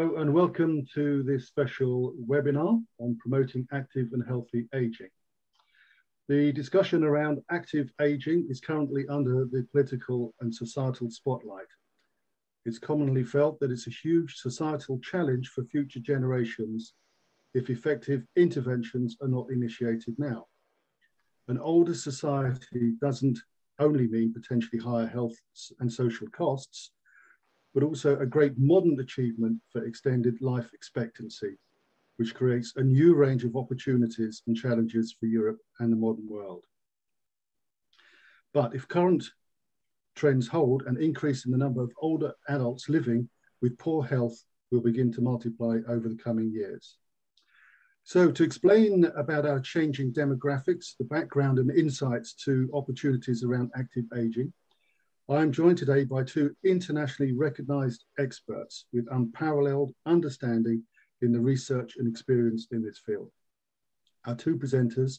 Hello and welcome to this special webinar on promoting active and healthy aging. The discussion around active aging is currently under the political and societal spotlight. It's commonly felt that it's a huge societal challenge for future generations if effective interventions are not initiated now. An older society doesn't only mean potentially higher health and social costs, but also a great modern achievement for extended life expectancy, which creates a new range of opportunities and challenges for Europe and the modern world. But if current trends hold, an increase in the number of older adults living with poor health will begin to multiply over the coming years. So to explain about our changing demographics, the background and insights to opportunities around active aging, I am joined today by two internationally recognized experts with unparalleled understanding in the research and experience in this field. Our two presenters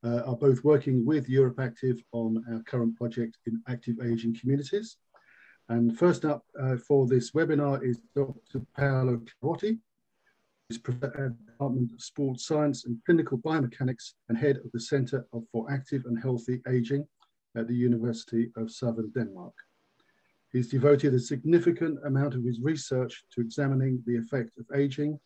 are both working with EuropeActive on our current project in active aging communities. And first up for this webinar is Dr. Paolo Caserotti, who is Professor at the Department of Sports Science and Clinical Biomechanics and head of the Center for Active and Healthy Aging at the University of Southern Denmark. He's devoted a significant amount of his research to examining the effect of aging,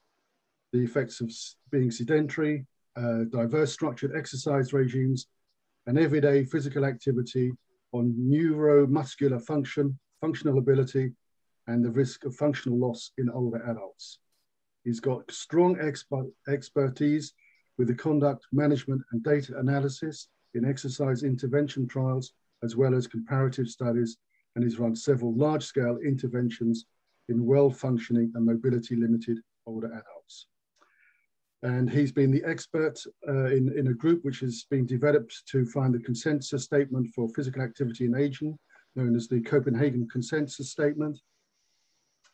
the effects of being sedentary, diverse structured exercise regimes, and everyday physical activity on neuromuscular function, functional ability, and the risk of functional loss in older adults. He's got strong expertise with the conduct, management, and data analysis in exercise intervention trials, as well as comparative studies, and he's run several large-scale interventions in well-functioning and mobility-limited older adults. And he's been the expert in a group which has been developed to find the consensus statement for physical activity in aging, known as the Copenhagen Consensus Statement.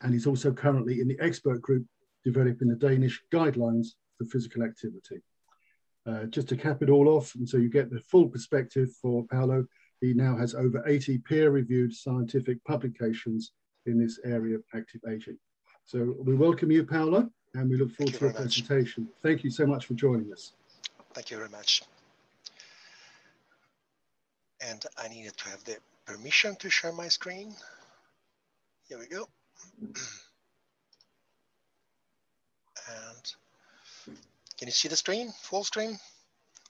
And he's also currently in the expert group developing the Danish guidelines for physical activity. Just to cap it all off, and so you get the full perspective for Paolo, he now has over 80 peer-reviewed scientific publications in this area of active aging. So we welcome you, Paolo, and we look forward to your presentation. Thank you so much for joining us. Thank you very much. And I needed to have the permission to share my screen. Here we go. And can you see the screen, full screen?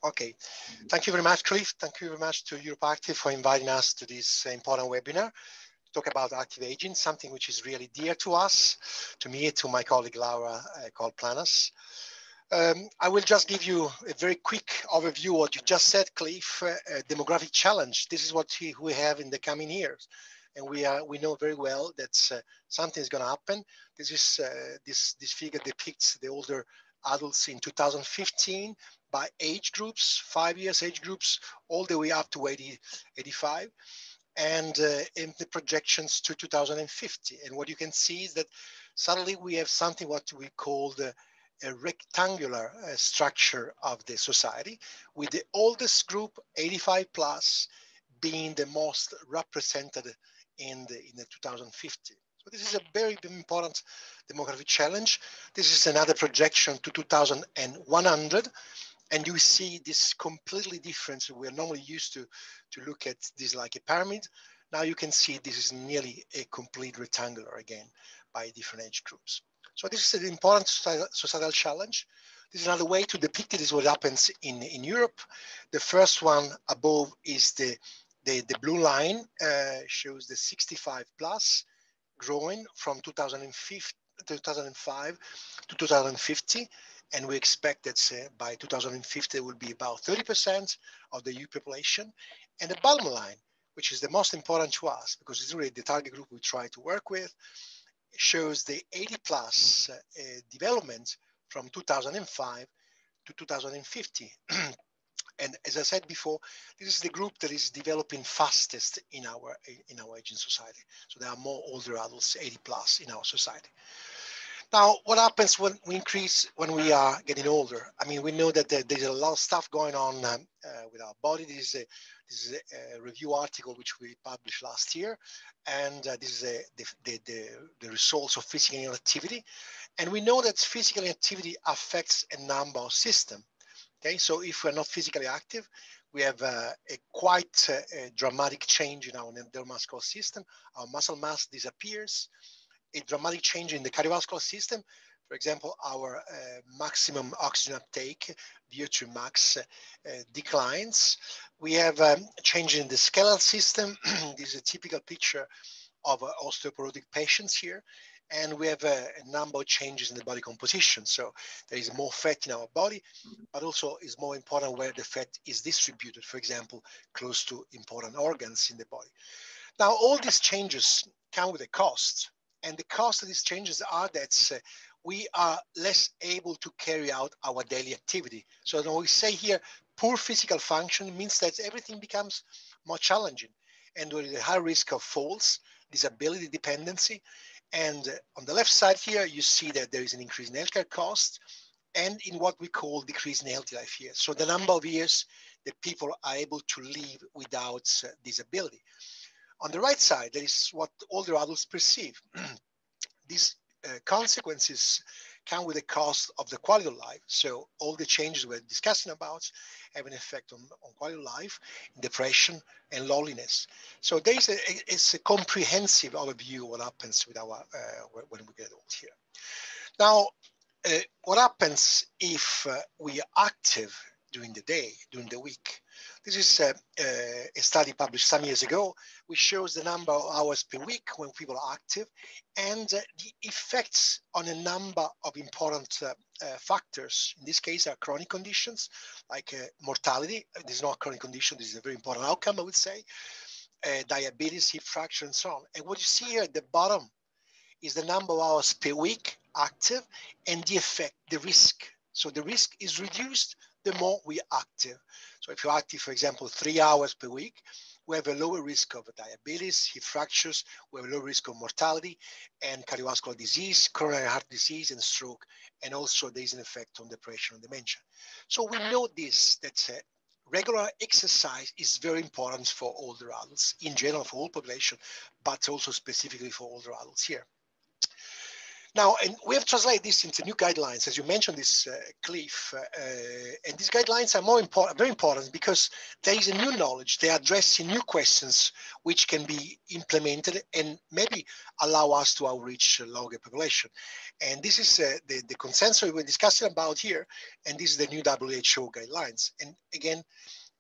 Okay, thank you very much, Cliff. Thank you very much to EuropeActive for inviting us to this important webinar to talk about active aging, something which is really dear to us, to me, to my colleague Laura called Planas. I will just give you a very quick overview of what you just said, Cliff, demographic challenge. This is what we have in the coming years. And we know very well that something is going to happen. This figure depicts the older adults in 2015 by age groups, 5 years age groups, all the way up to 85, and in the projections to 2050. And what you can see is that suddenly we have something what we call a rectangular structure of the society, with the oldest group, 85 plus, being the most represented in the 2050. So this is a very important demographic challenge. This is another projection to 2100. And you see this completely different. So we're normally used to look at this like a pyramid. Now you can see this is nearly a complete rectangular again by different age groups. So this is an important societal challenge. This is another way to depict it is what happens in Europe. The first one above is the blue line, shows the 65 plus growing from 2005 to 2050. And we expect that by 2050, there will be about 30% of the EU population. And the bottom line, which is the most important to us, because it's really the target group we try to work with, shows the 80 plus development from 2005 to 2050. And as I said before, this is the group that is developing fastest in our aging society. So there are more older adults, 80 plus, in our society. Now, what happens when we are getting older? I mean, we know that there's a lot of stuff going on with our body. This is a review article which we published last year, and this is the results of physical activity. And we know that physical activity affects a number of systems. Okay, so if we're not physically active, we have a quite dramatic change in our neuromuscular system. Our muscle mass disappears. A dramatic change in the cardiovascular system. For example, our maximum oxygen uptake, VO2 max, declines. We have a change in the skeletal system. This is a typical picture of osteoporotic patients here. And we have a number of changes in the body composition. So there is more fat in our body, but also is more important where the fat is distributed, for example, close to important organs in the body. Now, all these changes come with a cost. And the cost of these changes are that we are less able to carry out our daily activity. So when we say here, poor physical function means that everything becomes more challenging. And there is a high risk of falls, disability dependency. And on the left side here, you see that there is an increase in healthcare costs and in what we call decrease in healthy life years. So the number of years that people are able to live without disability. On the right side, there is what older adults perceive. These consequences come with the cost of the quality of life. So all the changes we're discussing about have an effect on quality of life, depression, and loneliness. So there's it's a comprehensive overview of what happens with our when we get old here. Now, what happens if we are active during the day, during the week? This is a study published some years ago, which shows the number of hours per week when people are active and the effects on a number of important factors. In this case, are chronic conditions like mortality. This is not a chronic condition. This is a very important outcome, I would say. Diabetes, hip fracture, and so on. And what you see here at the bottom is the number of hours per week active and the effect, the risk. So the risk is reduced the more we are active. So if you're active, for example, 3 hours per week, we have a lower risk of diabetes, hip fractures, we have a lower risk of mortality and cardiovascular disease, coronary heart disease and stroke, and also there's an effect on depression and dementia. So we know this, that regular exercise is very important for older adults, in general for all population, but also specifically for older adults here. Now, and we have translated this into new guidelines, as you mentioned this, Cliff, and these guidelines are very important because there is a new knowledge, they are addressing new questions which can be implemented and maybe allow us to outreach a larger population. And this is the consensus we're discussing about here, and this is the new WHO guidelines. And again,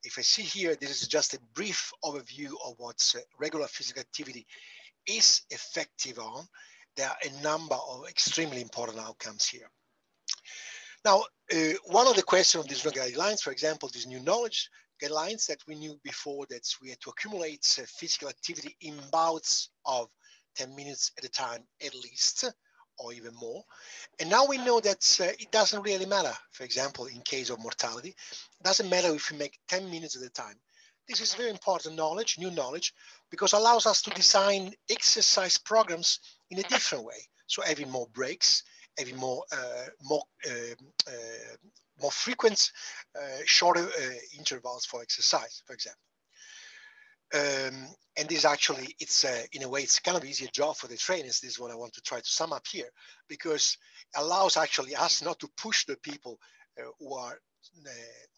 if I see here, this is just a brief overview of what regular physical activity is effective on. There are a number of extremely important outcomes here. Now, one of the questions of these new guidelines, for example, these new knowledge guidelines that we knew before that we had to accumulate physical activity in bouts of 10 minutes at a time at least, or even more. And now we know that it doesn't really matter, for example, in case of mortality, it doesn't matter if we make 10 minutes at a time. This is very important knowledge, new knowledge, because it allows us to design exercise programs in a different way. So having more breaks, having more frequent, shorter intervals for exercise, for example. And this actually, it's in a way, it's kind of easier job for the trainers. This is what I want to try to sum up here, because it allows actually us not to push the people who are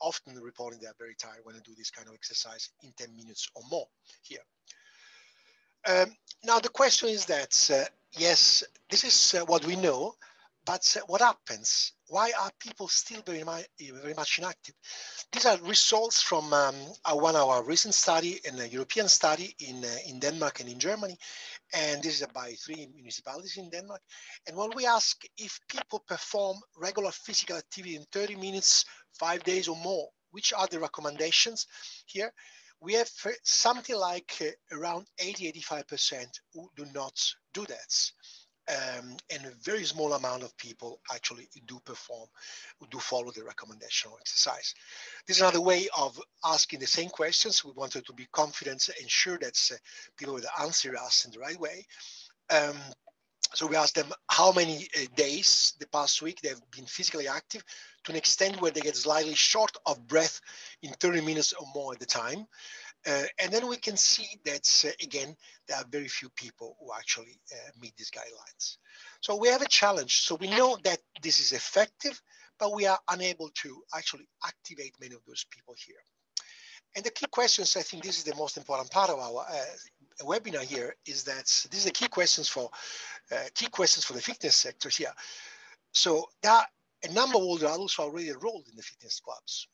often reporting they are very tired when they do this kind of exercise in 10 minutes or more here. Now the question is that, yes, this is what we know, but what happens? Why are people still very much inactive? These are results from one of our recent study, and a European study in Denmark and in Germany. And this is by 3 municipalities in Denmark. And when we ask if people perform regular physical activity in 30 minutes, 5 days or more, which are the recommendations here? We have something like around 80–85% who do not do that. And a very small amount of people actually do follow the recommendation of exercise. This is another way of asking the same questions. We wanted to be confident and sure that people will answer us in the right way. So we asked them how many days the past week they've been physically active, to an extent where they get slightly short of breath in 30 minutes or more at the time. And then we can see that, again, there are very few people who actually meet these guidelines. So we have a challenge. So we know that this is effective, but we are unable to actually activate many of those people here. And the key questions, I think this is the most important part of our webinar here, is that this is the key questions for the fitness sector here. So there are a number of older adults who are already enrolled in the fitness clubs.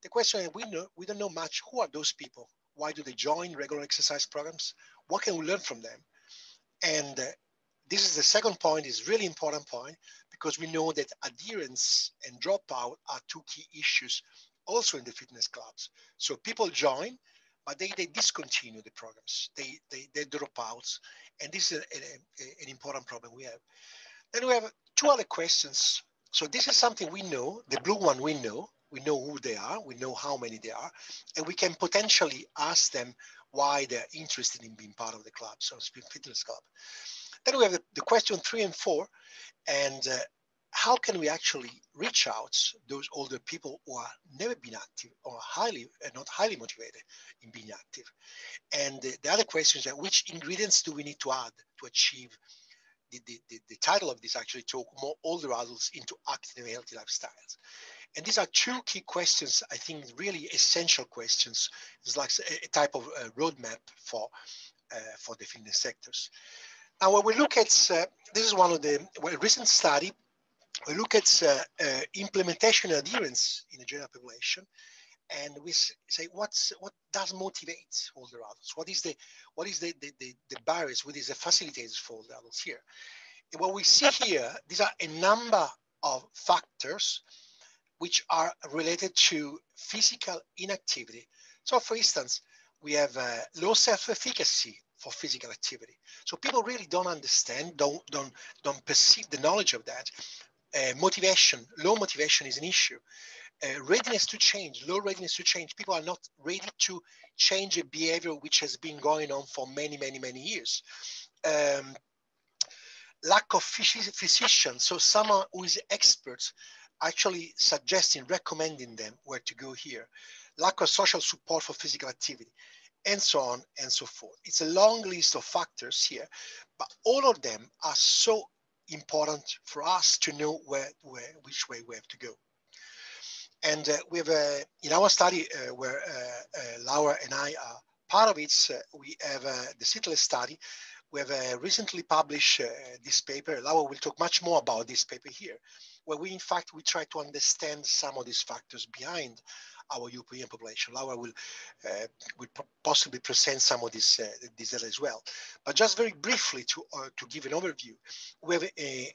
The question is, we don't know much. Who are those people? Why do they join regular exercise programs? What can we learn from them? And this is the second point, is really important point, because we know that adherence and dropout are two key issues also in the fitness clubs. So people join, but they discontinue the programs. They drop out. And this is an important problem we have. Then we have two other questions. So this is something we know, the blue one we know who they are, we know how many they are, and we can potentially ask them why they're interested in being part of the club, so Speed Fitness Club. Then we have the question 3 and 4, and how can we actually reach out those older people who are never been active or not highly motivated in being active? And the other question is that which ingredients do we need to add to achieve the title of this, actually talk more older adults into active and healthy lifestyles. And these are two key questions, I think, really essential questions. It's like a type of roadmap for the fitness sectors. Now, when we look at, this is one of the recent study, we look at implementation and adherence in the general population, and we say what does motivate older adults? What is the barriers? What is the facilitators for older adults here? And what we see here, these are a number of factors which are related to physical inactivity. So, for instance, we have low self-efficacy for physical activity. So people really don't understand, don't perceive the knowledge of that. Motivation, low motivation is an issue. Readiness to change, low readiness to change. People are not ready to change a behavior which has been going on for many, many, many years. Lack of physicians, so someone who is expert actually suggesting, recommending them where to go here. Lack of social support for physical activity, and so on and so forth. It's a long list of factors here, but all of them are so important for us to know which way we have to go. And we have in our study where Laura and I are part of it, we have the Seatless study. We have recently published this paper. Laura will talk much more about this paper here, where we try to understand some of these factors behind our European population. Laura will possibly present some of this data as well. But just very briefly to give an overview, we have a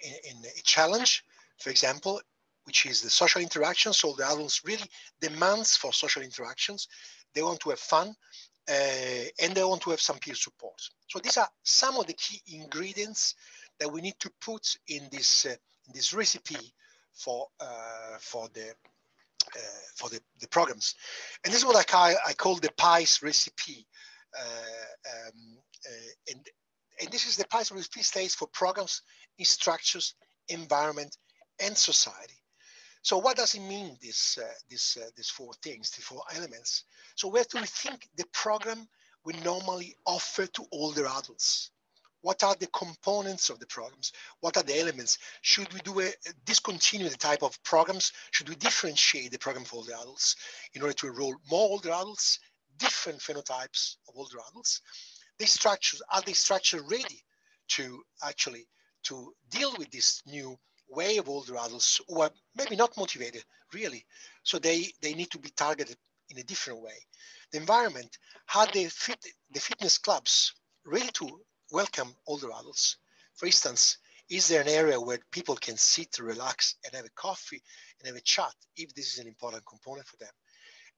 challenge, for example, which is the social interaction. So the adults really demands for social interactions. They want to have fun and they want to have some peer support. So these are some of the key ingredients that we need to put in this recipe for the programs. And this is what I call the Pis Recipe. And this is the Pis Recipe stays for programs, structures, environment, and society. So what does it mean, these four things, the four elements? So where do we think the program we normally offer to older adults? What are the components of the programs? What are the elements? Should we discontinue the type of programs? Should we differentiate the program for older adults in order to enroll more older adults, different phenotypes of older adults? These structures, are they structured ready to actually to deal with this new way of older adults who are maybe not motivated, really? So they need to be targeted in a different way. The environment, how the fitness clubs ready to welcome older adults? For instance, is there an area where people can sit, relax, and have a coffee and have a chat, if this is an important component for them?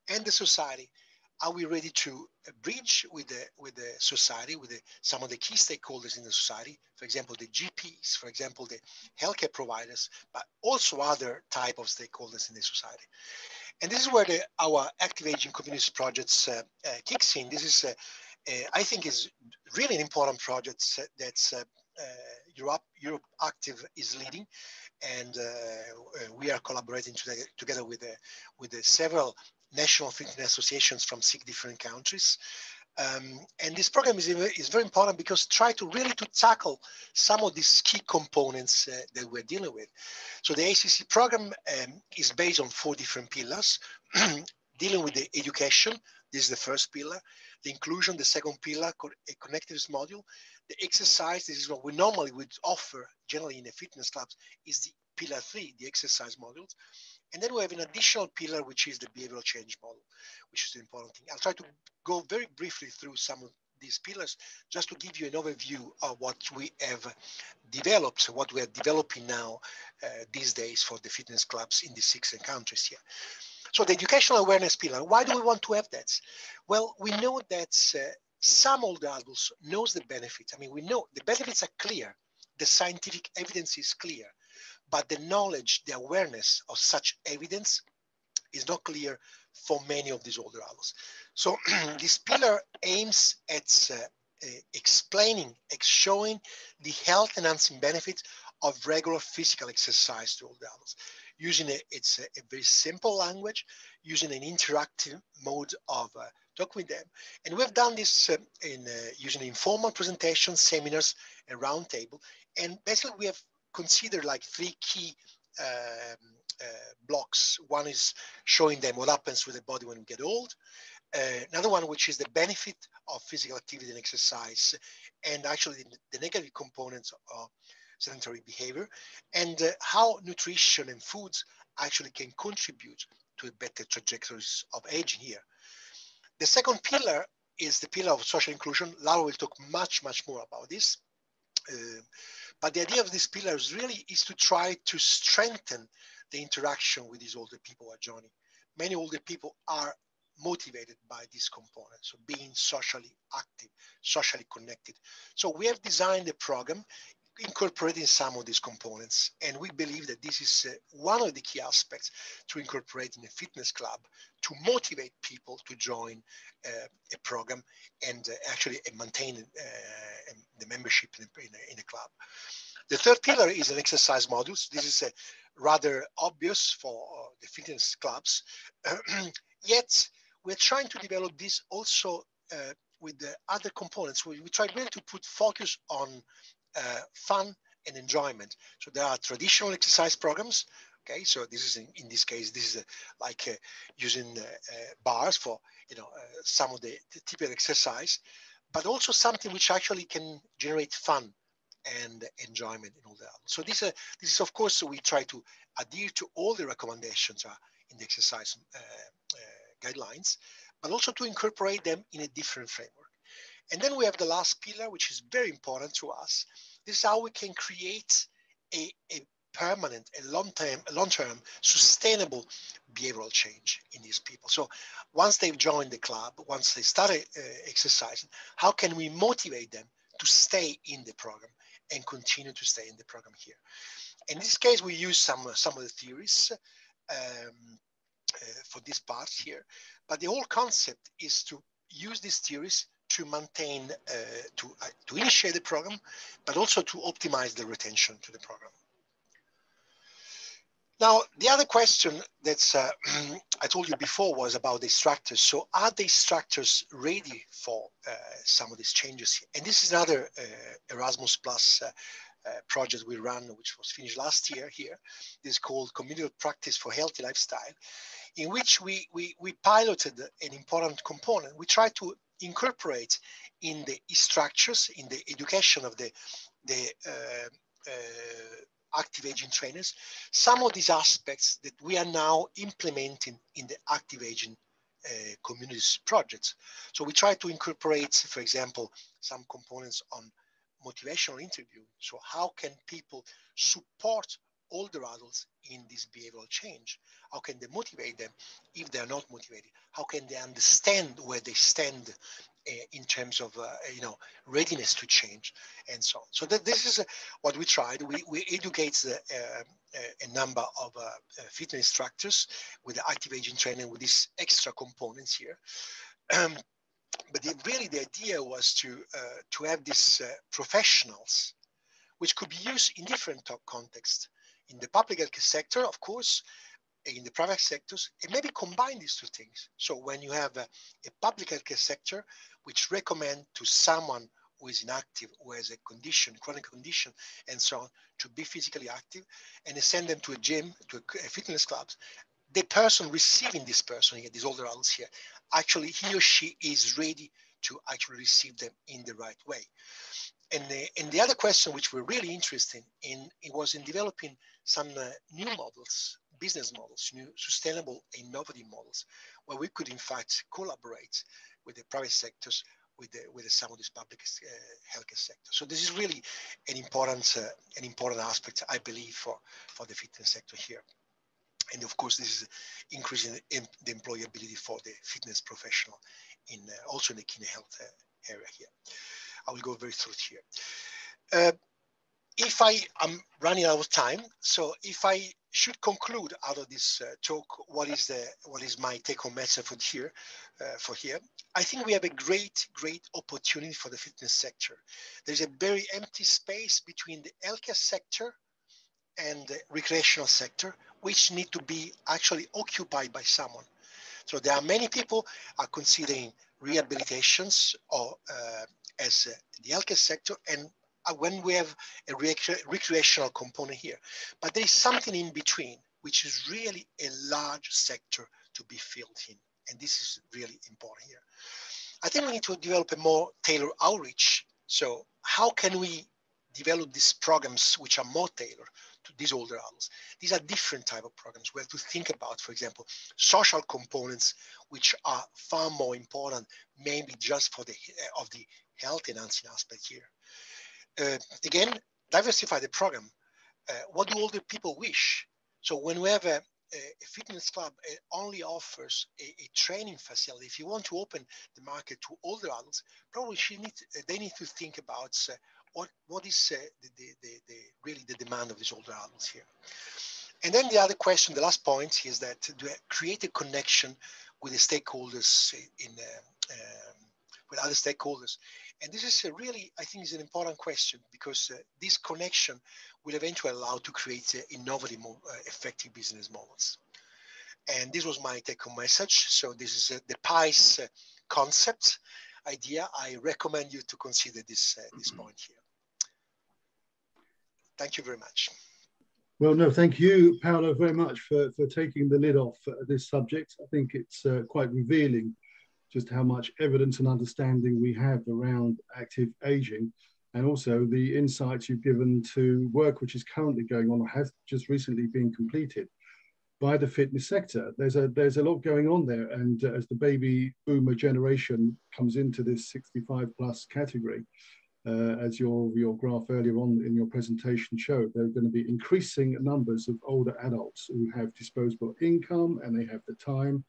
And the society, are we ready to bridge with the society, with some of the key stakeholders in the society? For example, the GPs, for example, the healthcare providers, but also other type of stakeholders in the society. And this is where our Active Aging Communities projects kicks in. This is I think is really an important project that EuropeActive is leading, and we are collaborating together with several national fitness associations from 6 different countries. And this program is very important because try to really to tackle some of these key components that we're dealing with. So the ACC program is based on 4 different pillars, dealing with the education. This is the first pillar. The inclusion, the second pillar, a connectiveness module. The exercise, this is what we normally would offer generally in the fitness clubs, is the pillar 3, the exercise modules. And then we have an additional pillar, which is the behavioral change model, which is the important thing. I'll try to go very briefly through some of these pillars, just to give you an overview of what we have developed, what we are developing now these days for the fitness clubs in the 6 countries here. So the educational awareness pillar, why do we want to have that? Well, we know that some older adults knows the benefits. I mean, we know the benefits are clear. The scientific evidence is clear, but the knowledge, the awareness of such evidence is not clear for many of these older adults. So this pillar aims at explaining, showing the health enhancing benefits of regular physical exercise to older adults, using it's a very simple language, using an interactive mode of talk with them. And we've done this using informal presentations, seminars, and roundtable. And basically we have considered like 3 key blocks. One is showing them what happens with the body when we get old. Another one, which is the benefit of physical activity and exercise, and actually the negative components of sedentary behavior, and how nutrition and foods actually can contribute to a better trajectories of aging here. The second pillar is the pillar of social inclusion. Laura will talk much more about this. But the idea of this pillar is really to try to strengthen the interaction with these older people who are joining. Many older people are motivated by this component, so being socially active, socially connected. So we have designed a program incorporating some of these components, and we believe that this is one of the key aspects to incorporate in a fitness club to motivate people to join a program and actually maintain the membership in a club. The third pillar is an exercise module. So this is rather obvious for the fitness clubs, yet we're trying to develop this also with the other components. We try really to put focus on fun and enjoyment. So there are traditional exercise programs. Okay, so this is in this case, this is like using bars for some of the typical exercise, but also something which actually can generate fun and enjoyment in all that. So this is of course we try to adhere to all the recommendations in the exercise guidelines, but also to incorporate them in a different framework. And then we have the last pillar, which is very important to us. This is how we can create a permanent, a long-term, sustainable behavioral change in these people. So once they've joined the club, once they started exercising, how can we motivate them to stay in the program and continue to stay in the program here? In this case, we use some of the theories for this part here, but the whole concept is to use these theories to maintain, to initiate the program, but also to optimize the retention to the program. Now, the other question that's I told you before was about the instructors. So are the instructors ready for some of these changes here? And this is another Erasmus Plus project we ran, which was finished last year here. This is called Community Practice for Healthy Lifestyle, in which we piloted an important component. We tried to incorporate in the structures, in the education of the active aging trainers, some of these aspects that we are now implementing in the active aging communities projects. So we try to incorporate, for example, some components on motivational interview. So how can people support older adults in this behavioral change? How can they motivate them if they are not motivated? How can they understand where they stand in terms of readiness to change and so on? So this is what we tried. We educate a number of fitness instructors with the active aging training with these extra components here. But really the idea was to have these professionals which could be used in different contexts. In the public health sector, of course, in the private sectors, and maybe combine these two things. So when you have a public healthcare sector, which recommend to someone who is inactive, who has a condition, chronic condition, and so on, to be physically active, and they send them to a gym, to a fitness club, the person receiving this person here, these older adults here, actually he or she is ready to actually receive them in the right way. And the other question which we're really interested in, it was in developing some new models, business models, new sustainable, innovative models, where we could in fact collaborate with the private sectors, with some of this public healthcare sector. So this is really an important aspect, I believe, for the fitness sector here. And of course, this is increasing the employability for the fitness professional, also in the kidney health area here. I will go very through here. If I'm running out of time, so if I should conclude out of this talk, what is my take-home message for here? I think we have a great opportunity for the fitness sector. There's a very empty space between the healthcare sector and the recreational sector, which need to be actually occupied by someone. So there are many people are considering rehabilitations or as the healthcare sector, and when we have a recreational component here. But there is something in between, which is really a large sector to be filled in. And this is really important here. I think we need to develop a more tailored outreach. So how can we develop these programs which are more tailored to these older adults? These are different type of programs. We have to think about, for example, social components, which are far more important, maybe just for the health enhancing aspect here. Again, diversify the program. What do older people wish? So when we have a fitness club, it only offers a training facility. If you want to open the market to older adults, probably they need to think about what is really the demand of these older adults here. And then the other question, the last point, is that to create a connection with the stakeholders with other stakeholders. And this is really, I think, is an important question, because this connection will eventually allow to create innovative, effective business models. And this was my take-home message. So this is the PIS concept idea. I recommend you to consider this point here. Thank you very much. Well, no, thank you, Paolo, very much for taking the lid off this subject. I think it's quite revealing just how much evidence and understanding we have around active aging, and also the insights you've given to work which is currently going on or has just recently been completed by the fitness sector. There's a lot going on there, and as the baby boomer generation comes into this 65 plus category, as your graph earlier on in your presentation showed, there are going to be increasing numbers of older adults who have disposable income and they have the time.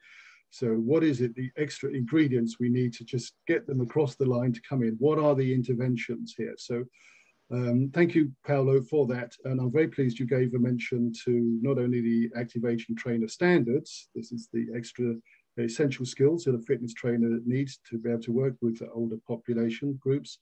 So what is it, the extra ingredients we need to just get them across the line to come in? What are the interventions here? So thank you, Paolo, for that. And I'm very pleased you gave a mention to not only the active aging trainer standards, this is the extra essential skills that a fitness trainer needs to be able to work with the older population groups,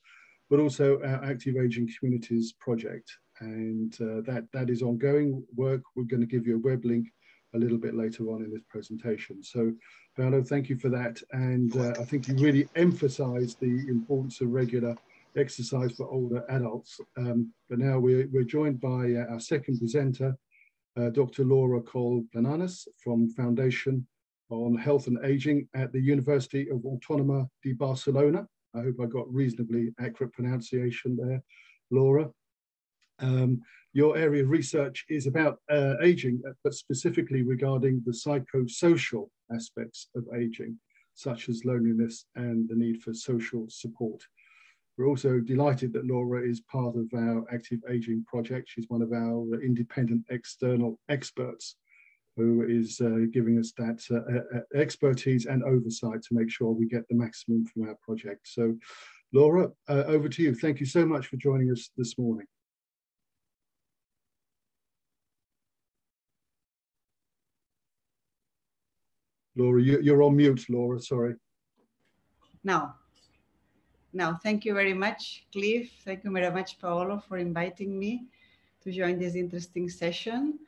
but also our active aging communities project. And that is ongoing work. We're going to give you a web link a little bit later on in this presentation. So Paolo, thank you for that. And I think you really emphasized the importance of regular exercise for older adults. But now we're joined by our second presenter, Dr. Laura Col-Plananes from Foundation on Health and Aging at the University of Autónoma de Barcelona. I hope I got reasonably accurate pronunciation there, Laura. Your area of research is about aging, but specifically regarding the psychosocial aspects of aging, such as loneliness and the need for social support. We're also delighted that Laura is part of our active aging project. She's one of our independent external experts who is giving us that expertise and oversight to make sure we get the maximum from our project. So Laura, over to you. Thank you so much for joining us this morning. Laura, you're on mute, Laura, sorry. Now. Now, thank you very much, Cliff. Thank you very much, Paolo, for inviting me to join this interesting session.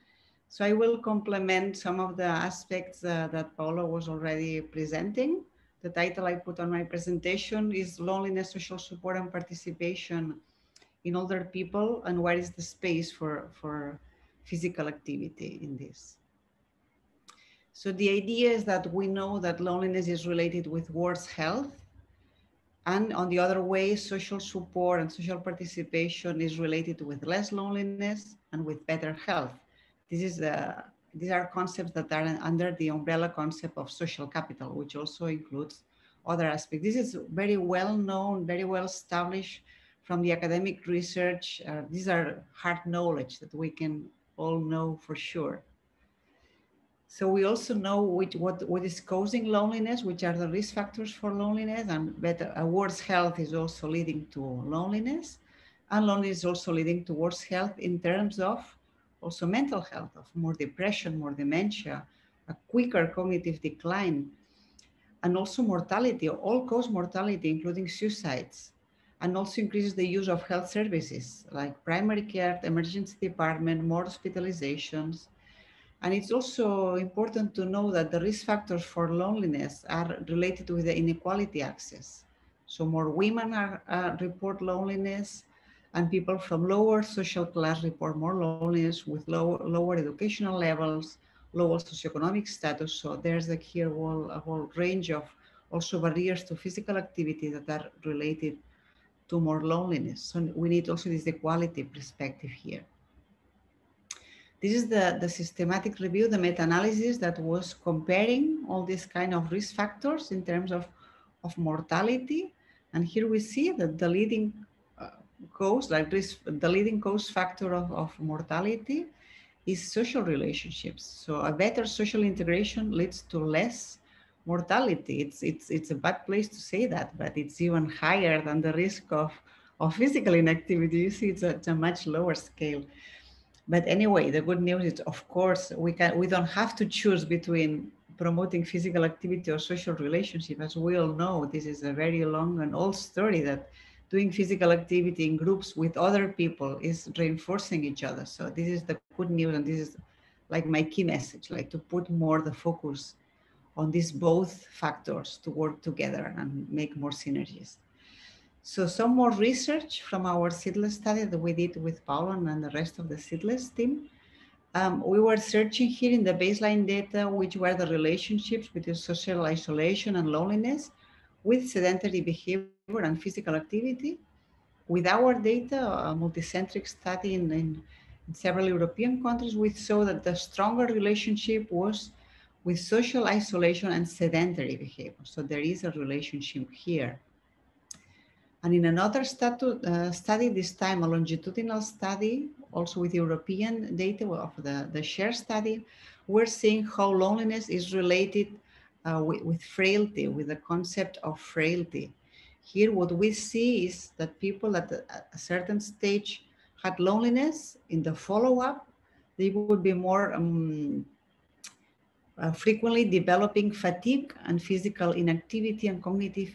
So I will complement some of the aspects that Paolo was already presenting. The title I put on my presentation is Loneliness, Social Support and Participation in Older People, and where is the space for physical activity in this. So the idea is that we know that loneliness is related with worse health, and on the other way, social support and social participation is related with less loneliness and with better health. These are concepts that are under the umbrella concept of social capital, which also includes other aspects. This is very well known, very well established from the academic research. These are hard knowledge that we can all know for sure. So we also know what is causing loneliness, which are the risk factors for loneliness, and better worse health is also leading to loneliness, and loneliness is also leading to worse health in terms of also mental health, of more depression, more dementia, a quicker cognitive decline, and also mortality, all-cause mortality, including suicides, and also increases the use of health services like primary care, emergency department, more hospitalizations. And it's also important to know that the risk factors for loneliness are related with the inequality access. So more women report loneliness, and people from lower social class report more loneliness with lower educational levels, lower socioeconomic status. So there's a whole range of also barriers to physical activity that are related to more loneliness. So we need also this equality perspective here. This is the systematic review, the meta-analysis that was comparing all these kind of risk factors in terms of mortality. And here we see that the leading cause, the leading cause factor of mortality is social relationships. So a better social integration leads to less mortality. It's a bad place to say that, but it's even higher than the risk of physical inactivity. You see, it's a much lower scale. But anyway, the good news is, of course, we don't have to choose between promoting physical activity or social relationship. As we all know, this is a very long and old story that doing physical activity in groups with other people is reinforcing each other. So this is the good news, and this is like my key message, like to put more the focus on these both factors to work together and make more synergies. So some more research from our Seedless study that we did with Paolo and the rest of the Seedless team. We were searching here in the baseline data, which were the relationships between social isolation and loneliness with sedentary behavior and physical activity. With our data, a multicentric study in several European countries, we saw that the stronger relationship was with social isolation and sedentary behavior. So there is a relationship here. And in another study, this time a longitudinal study, also with European data of the SHARE study, we're seeing how loneliness is related with frailty, with the concept of frailty. Here, what we see is that people at a certain stage had loneliness. In the follow-up, they would be more frequently developing fatigue and physical inactivity and cognitive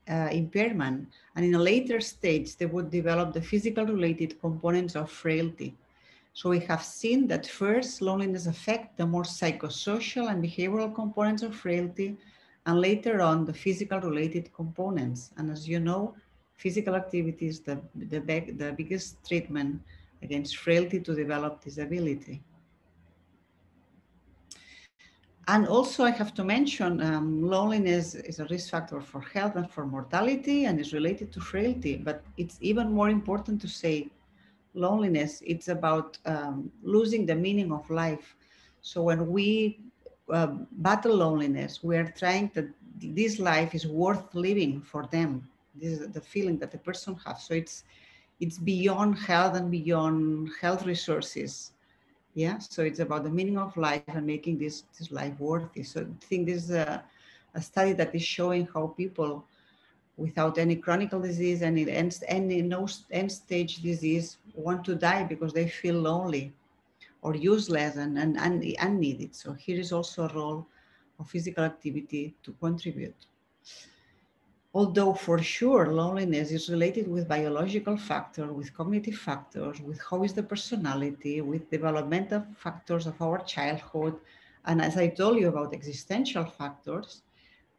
impairment. And in a later stage, they would develop the physical related components of frailty. So we have seen that first, loneliness affects the more psychosocial and behavioral components of frailty, and later on the physical related components. And as you know, physical activity is the biggest treatment against frailty to develop disability. And also I have to mention loneliness is a risk factor for health and for mortality and is related to frailty, but it's even more important to say loneliness, it's about losing the meaning of life. So when we battle loneliness, we are trying that this life is worth living for them. This is the feeling that the person has. So it's beyond health and beyond health resources. Yeah, so it's about the meaning of life and making this life worthy. So I think this is a study that is showing how people without any chronic disease and no end stage disease want to die because they feel lonely or useless and unneeded. So here is also a role of physical activity to contribute. Although for sure loneliness is related with biological factors, with cognitive factors, with how is the personality, with developmental factors of our childhood, and as I told you about existential factors,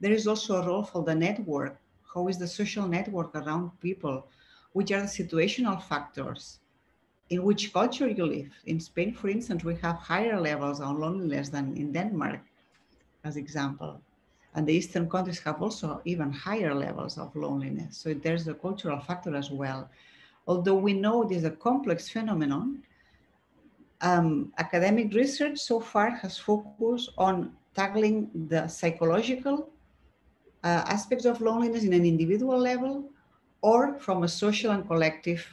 there is also a role for the network. How is the social network around people? Which are the situational factors? In which culture you live? In Spain, for instance, we have higher levels of loneliness than in Denmark, as example. And the Eastern countries have also even higher levels of loneliness. So there's a cultural factor as well. Although we know it is a complex phenomenon, academic research so far has focused on tackling the psychological aspects of loneliness in an individual level or from a social and collective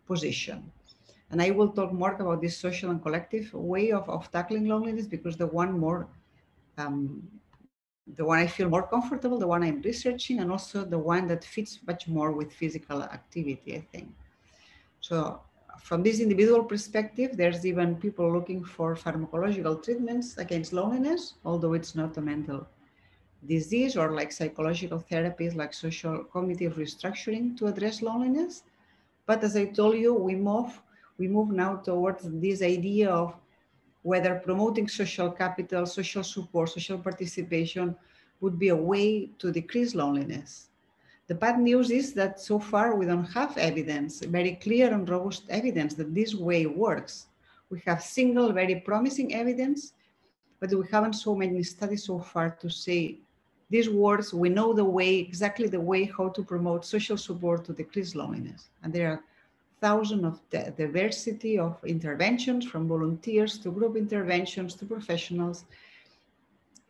position. And I will talk more about this social and collective way of tackling loneliness because the one I feel more comfortable, the one I'm researching, and also the one that fits much more with physical activity, I think. So from this individual perspective, there's even people looking for pharmacological treatments against loneliness, although it's not a mental disease, or like psychological therapies like social cognitive restructuring to address loneliness. But as I told you, we move now towards this idea of whether promoting social capital, social support, social participation would be a way to decrease loneliness. The bad news is that so far we don't have evidence, very clear and robust evidence that this way works. We have single, very promising evidence, but we haven't so many studies so far to say this works. We know the way, exactly the way how to promote social support to decrease loneliness. And there are thousands of diversity of interventions, from volunteers to group interventions to professionals,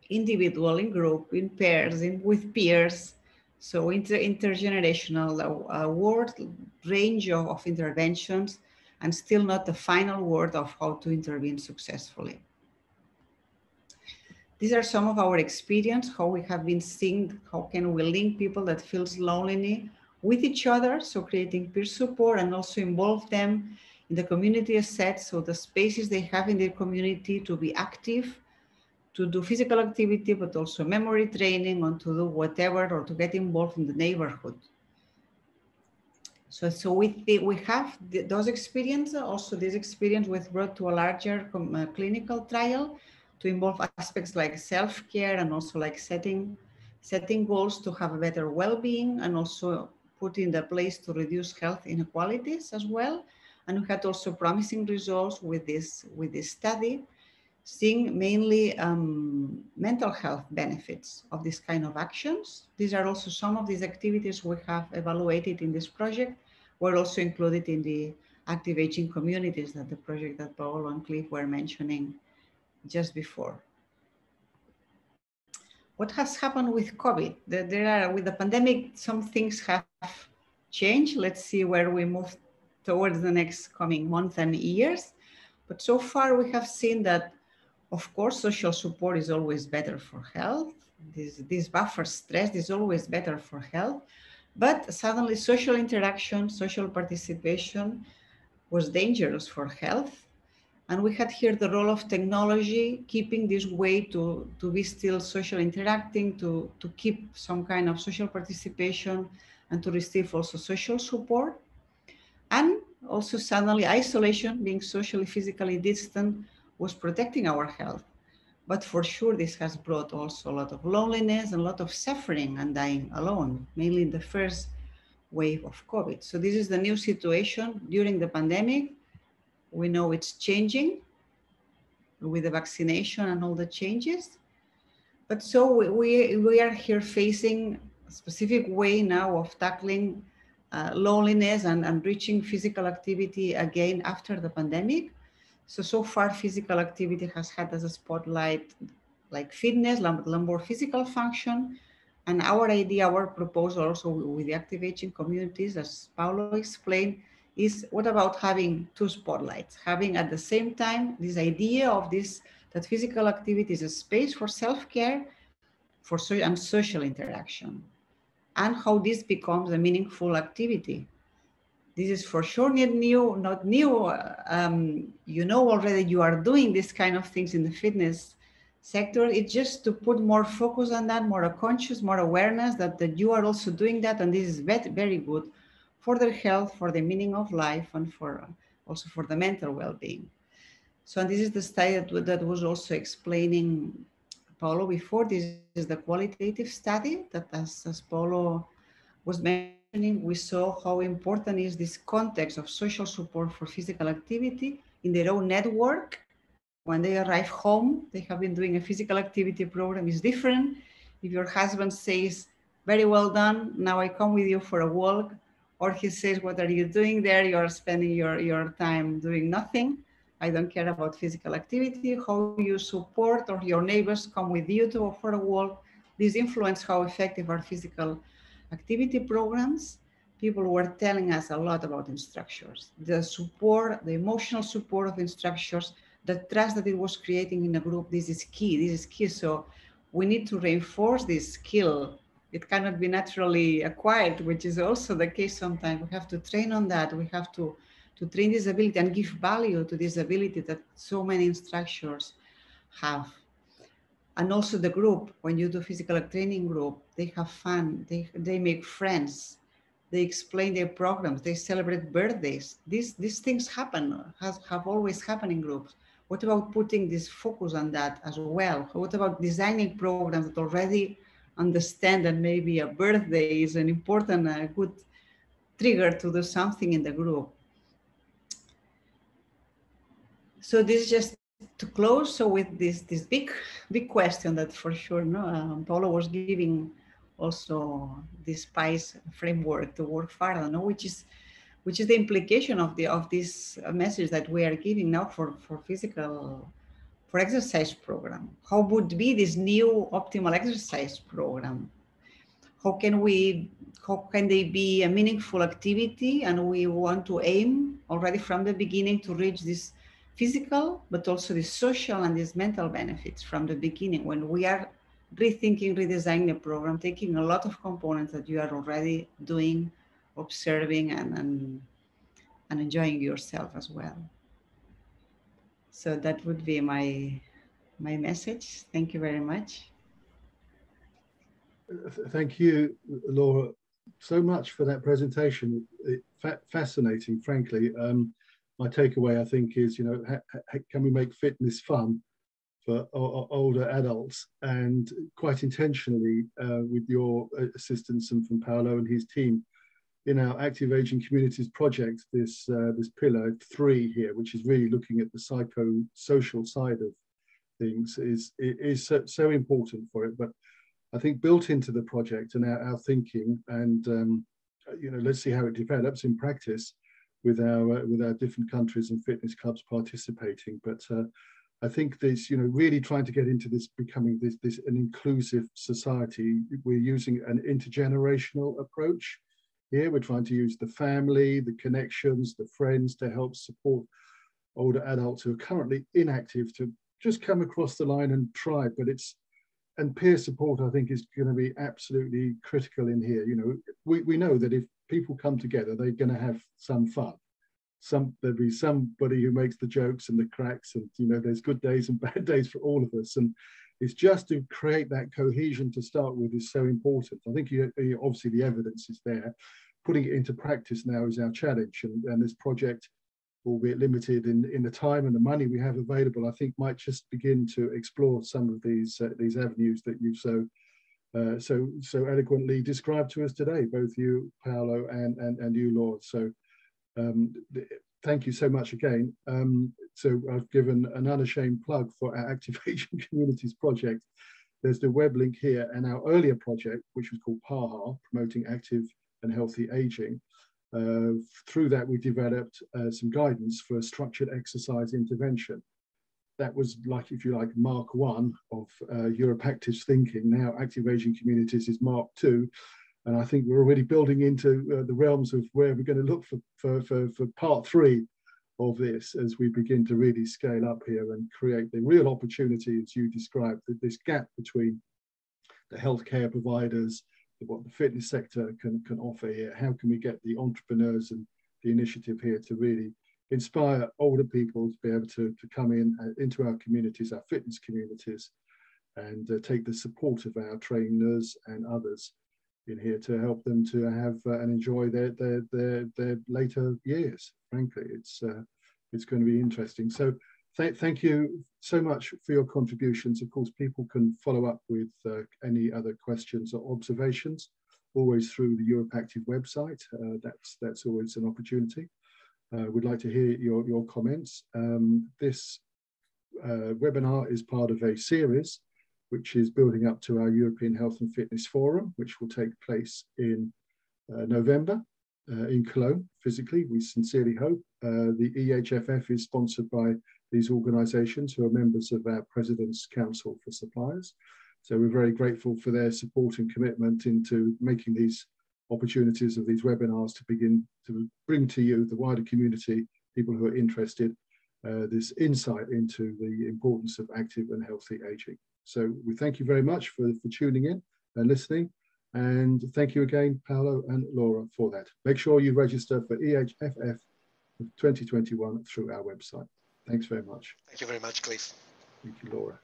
individual, in group, in pairs, with peers. So intergenerational, a wide range of interventions, and still not the final word of how to intervene successfully. These are some of our experience, how we have been seeing, how can we link people that feels lonely with each other, so creating peer support, and also involve them in the community set, so the spaces they have in their community to be active, to do physical activity, but also memory training, and to do whatever, or to get involved in the neighborhood. So we have those experiences. Also, this experience was brought to a larger clinical trial to involve aspects like self-care, and also like setting goals to have a better well-being, and also put in the place to reduce health inequalities as well. And we had also promising results with this study, seeing mainly mental health benefits of this kind of actions. These are also some of these activities we have evaluated in this project, were also included in the active aging communities, that the project that Paolo and Cliff were mentioning just before. What has happened with COVID? With the pandemic, some things have changed. Let's see where we move towards the next coming months and years. But so far we have seen that, of course, social support is always better for health. This buffer stress is always better for health. But suddenly social interaction, social participation was dangerous for health. And we had here the role of technology, keeping this way to be still social interacting, to keep some kind of social participation, and to receive also social support. And also suddenly isolation, being socially, physically distant, was protecting our health. But for sure, this has brought also a lot of loneliness and a lot of suffering and dying alone, mainly in the first wave of COVID. So this is the new situation during the pandemic. We know it's changing with the vaccination and all the changes. But so we are here facing a specific way now of tackling loneliness and reaching physical activity again after the pandemic. So far, physical activity has had as a spotlight like fitness, lumbar physical function. And our idea, our proposal also with the active aging communities, as Paolo explained, is what about having two spotlights? Having at the same time this idea of that physical activity is a space for self-care and social interaction, and how this becomes a meaningful activity. This is for sure not new. You know already you are doing this kind of things in the fitness sector. It's just to put more focus on that, more conscious, more awareness that you are also doing that. And this is very good for their health, for the meaning of life, and for also for the mental well-being. So this is the study that was also explaining Paolo before. This is the qualitative study that, as Paolo was mentioning, we saw how important is this context of social support for physical activity in their own network. When they arrive home, they have been doing a physical activity program is different. If your husband says, very well done, now I come with you for a walk, or he says, what are you doing there? You are spending your time doing nothing. I don't care about physical activity. How you support or your neighbors come with you for a walk. This influences how effective our physical activity programs. People were telling us a lot about instructors, the support, the emotional support of instructors, the trust that it was creating in a group. This is key. This is key. So we need to reinforce this skill. It cannot be naturally acquired, which is also the case sometimes. We have to train on that. We have to train this ability and give value to this ability that so many instructors have. And also the group, when you do physical training group, they have fun, they make friends, they explain their programs, they celebrate birthdays. These things happen, have always happened in groups. What about putting this focus on that as well? What about designing programs that already understand that maybe a birthday is an important, good trigger to do something in the group? So this is just to close. So with this big question that for sure, Paolo was giving also this PIS framework to work further, which is the implication of this message that we are giving now for exercise program. How would be this new optimal exercise program? How can they be a meaningful activity? And we want to aim already from the beginning to reach this physical, but also the social and these mental benefits from the beginning when we are rethinking, redesigning the program, taking a lot of components that you are already doing, observing and enjoying yourself as well. So that would be my message. Thank you very much. Thank you, Laura, so much for that presentation. Fascinating, frankly. My takeaway, I think, is, can we make fitness fun for older adults? And quite intentionally, with your assistance and from Paolo and his team, in our Active Aging Communities project, this pillar 3 here, which is really looking at the psychosocial side of things, is so important for it. But I think built into the project and our thinking, and let's see how it develops in practice with our different countries and fitness clubs participating. But I think this, really trying to get into this, becoming an inclusive society. We're using an intergenerational approach here. We're trying to use the family, the connections, the friends to help support older adults who are currently inactive to just come across the line and try. And peer support, I think, is going to be absolutely critical in here. We know that if people come together, they're going to have some fun. There'll be somebody who makes the jokes and the cracks, and there's good days and bad days for all of us. And it's just to create that cohesion to start with is so important. I think obviously the evidence is there. Putting it into practice now is our challenge, and this project, albeit limited in the time and the money we have available, I think might just begin to explore some of these avenues that you've so eloquently described to us today, both you, Paolo, and you, Laura. So thank you so much again. So I've given an unashamed plug for our Active Aging Communities project. There's the web link here, and our earlier project, which was called CAHA, Promoting Active and Healthy Aging. Through that, we developed some guidance for structured exercise intervention. That was like, if you like, Mark 1 of EuropeActive's thinking. Now Active Aging Communities is Mark 2. And I think we're already building into the realms of where we're going to look for part 3 of this as we begin to really scale up here and create the real opportunity, as you described, this gap between the healthcare providers, what the fitness sector can offer here. How can we get the entrepreneurs and the initiative here to really inspire older people to be able to come into our communities, our fitness communities, and take the support of our trainers and others in here to help them to have and enjoy their later years. Frankly, it's going to be interesting. So thank you so much for your contributions. Of course, people can follow up with any other questions or observations, always through the EuropeActive website. That's always an opportunity. We'd like to hear your comments. This webinar is part of a series which is building up to our European Health and Fitness Forum, which will take place in November in Cologne, physically, we sincerely hope. The EHFF is sponsored by these organisations who are members of our President's Council for Suppliers. So we're very grateful for their support and commitment into making these opportunities of these webinars to begin to bring to you, the wider community, people who are interested, this insight into the importance of active and healthy aging. So we thank you very much for tuning in and listening. And thank you again, Paolo and Laura, for that. Make sure you register for EHFF 2021 through our website. Thanks very much. Thank you very much, Cliff. Thank you, Laura.